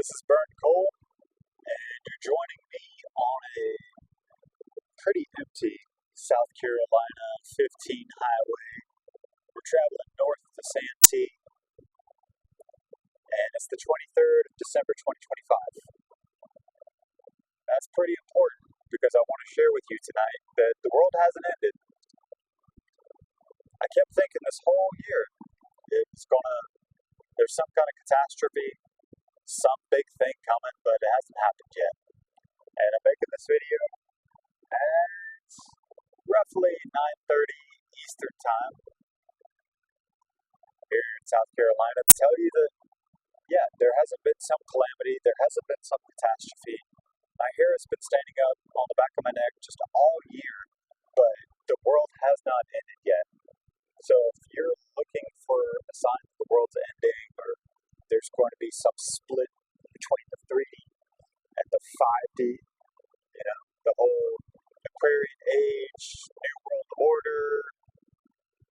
This is BurntCole, and you're joining me on a pretty empty South Carolina 15 highway. We're traveling north to Santee, and it's the 23rd of December 2025. That's pretty important because I want to share with you tonight that the world hasn't ended. I kept thinking this whole year there's some kind of catastrophe, some big thing coming, but it hasn't happened yet. And I'm making this video at roughly 9:30 Eastern Time here in South Carolina to tell you that, yeah, there hasn't been some calamity, there hasn't been some catastrophe. My hair has been standing up on the back of my neck just all year, but the world has not ended yet. So if you're looking for a sign that the world's ending or there's going to be some split between the 3D and the 5D, the whole Aquarian age, New World Order,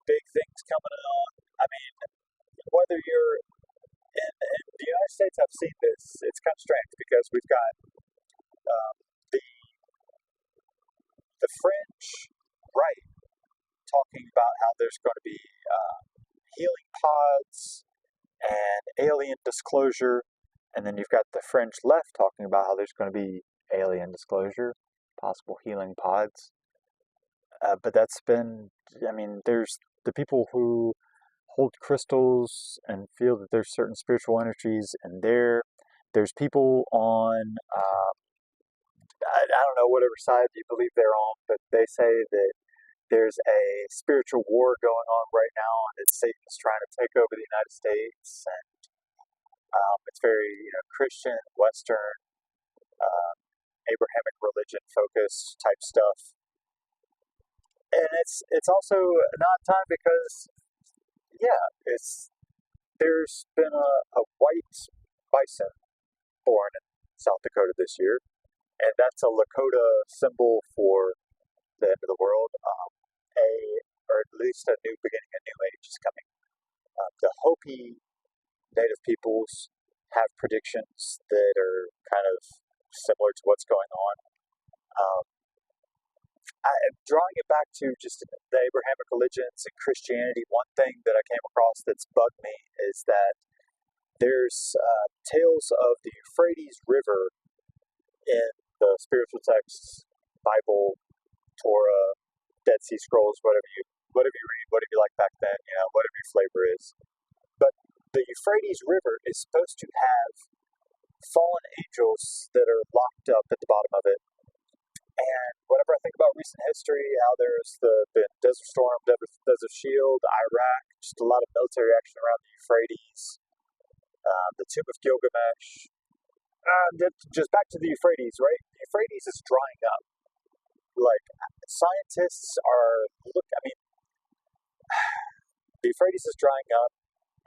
big things coming on. I mean, whether you're in the United States, I've seen this. It's kind of strange because we've got um, the the fringe right talking about how there's going to be healing pods and alien disclosure, and then you've got the fringe left talking about how there's going to be alien disclosure, possible healing pods. But that's been, there's the people who hold crystals and feel that there's certain spiritual energies in there. There's people on, I don't know whatever side you believe they're on, but they say that there's a spiritual war going on right now, and that Satan's trying to take over the United States, and it's very Christian, Western, Abrahamic religion focused type stuff. And it's also an odd time because there's been a white bison born in South Dakota this year, and that's a Lakota symbol for the end of the world. Or at least a new beginning, a new age is coming. The Hopi Native peoples have predictions that are kind of similar to what's going on. Drawing it back to just the Abrahamic religions and Christianity, one thing that I came across that's bugged me is that there's tales of the Euphrates River in the spiritual texts, Bible, Torah, Dead Sea Scrolls, whatever you read, whatever you like back then, whatever your flavor is. But the Euphrates River is supposed to have fallen angels that are locked up at the bottom of it. And whenever I think about recent history, how there's been Desert Storm, Desert Shield, Iraq, just a lot of military action around the Euphrates, the Tomb of Gilgamesh. Just back to the Euphrates, right? The Euphrates is drying up. Like, scientists the Euphrates is drying up,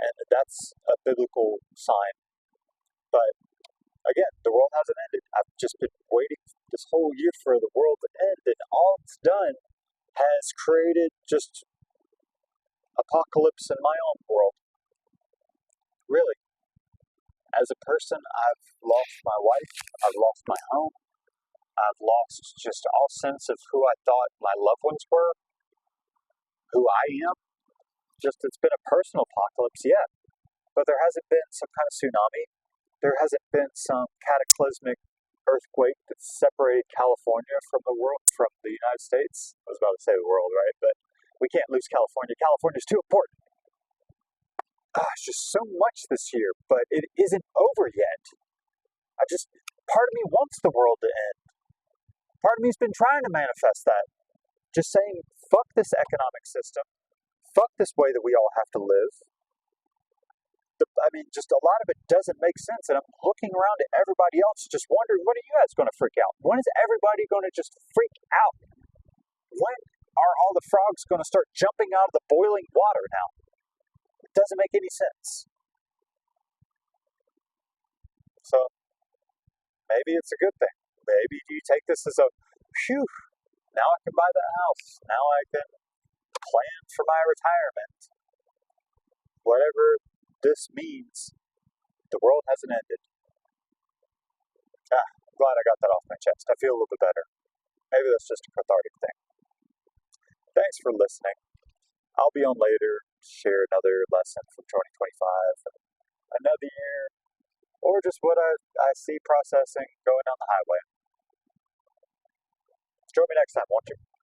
and that's a biblical sign. But again, the world hasn't ended. I've just been waiting this whole year for the world to end, and all it's done has created just apocalypse in my own world. Really. As a person, I've lost my wife, I've lost my home, I've lost just all sense of who I thought my loved ones were, who I am. It's been a personal apocalypse, yeah. But there hasn't been some kind of tsunami. There hasn't been some cataclysmic earthquake that separated California from the world, from the United States. I was about to say the world, right? But we can't lose California. California's too important. It's just so much this year, but it isn't over yet. Part of me wants the world to end. Part of me's been trying to manifest that. Just saying, fuck this economic system. Fuck this way that we all have to live. Just a lot of it doesn't make sense, and I'm looking around at everybody else just wondering, when are you guys going to freak out? When is everybody going to just freak out? When are all the frogs going to start jumping out of the boiling water now? It doesn't make any sense. So, maybe it's a good thing. Maybe you take this as a, phew, now I can buy that house. Now I can plan for my retirement. Whatever this means, the world hasn't ended. glad I got that off my chest. I feel a little bit better. Maybe that's just a cathartic thing. Thanks for listening. I'll be on later, share another lesson from 2025, another year, or just what I see processing going down the highway. Join me next time, won't you?